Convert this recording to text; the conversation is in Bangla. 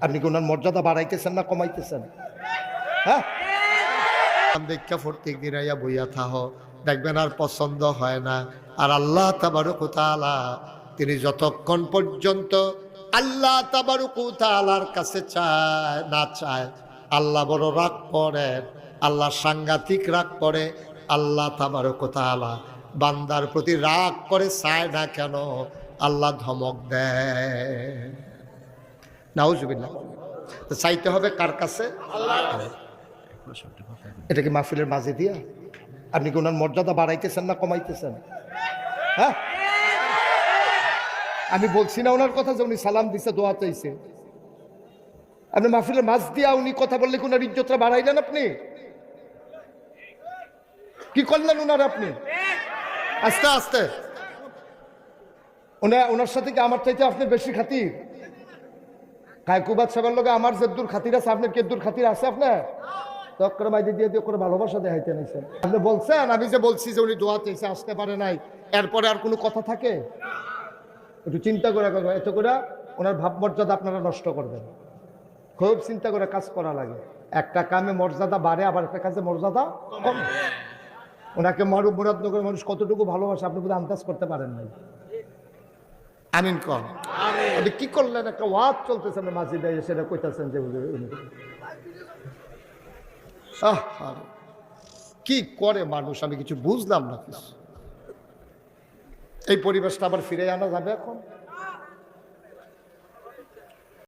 আপনি কি ওনার মর্যাদা বাড়াইতেছেন না কমাইতেছেন? হ্যাঁ, দেখা প্রত্যেক দিন আইয়া বইয়া থাহ, দেখবেন আর পছন্দ হয় না। আর আল্লাহ তাবারক ওয়া তাআলা তিনি যতক্ষণ পর্যন্ত আল্লাহ তাবারক ওয়া তাআলার কাছে চায় না চায়, আল্লাহ বড় রাগ করেন, আল্লাহ সাংঘাতিক রাগ করে। আল্লাহ তাবারক ওয়া তাআলা বান্দার প্রতি রাগ করে, চায় না কেন, আল্লাহ ধমক দেয়। নাউজুবিল্লাহ। তো চাইতে হবে কার কাছে? আল্লাহ। এটা কি মাহফিলের মাঝে দিয়া আপনি কি ওনার মর্যাদা বাড়াইতেছেন না কমাইতেছেন? হ্যাঁ, আমি বলছি না ওনার কথা যে উনি সালাম দিছে, দোয়া চাইছে। আপনি মাহফিলের মাঝ দিয়া উনি কথা বললে কি ওনার ইজ্জতটা বাড়াইলেন? আপনি কি করলেন ওনার? আপনি আস্তে আস্তে ওনার সাথে কি আমার চাইতে আপনার বেশি খাতির? কায়কুবাদ সাহেবের লোকে আমার যেদুর খাতির আছে, আপনার কেদুর খাতির আছে? আপনার তক্কর মাইদি দিয়ে দিয়ে করে ভালোবাসা দেখাইতে নিছেন। আপনি বলছেন, আমি যে বলছি যে উনি দোয়া চাইছে, আসতে পারে নাই, এরপরে আর কোনো কথা থাকে? একটু চিন্তা করে, এত করে ওনার ভাবমর্যাদা আপনারা নষ্ট করবেন। খুব চিন্তা করে কাজ করা লাগে। একটা কামে মর্যাদা বাড়ে, আবার একটা কাজে মর্যাদা কমে। ওনাকে মুরাদনগরের মানুষ কতটুকু ভালোবাসে আপনি বোধহয় আন্দাজ করতে পারেন নাই। আমিন কন। আপনি কি করলেন? একটা ওয়াজ চলতেছে মাঝি দেয়, সেটা কইতাছেন যে কি করে মানুষ, আমি কিছু বুঝলাম না। কিছু এই পরিবেশটা আবার ফিরে আনা যাবে এখন?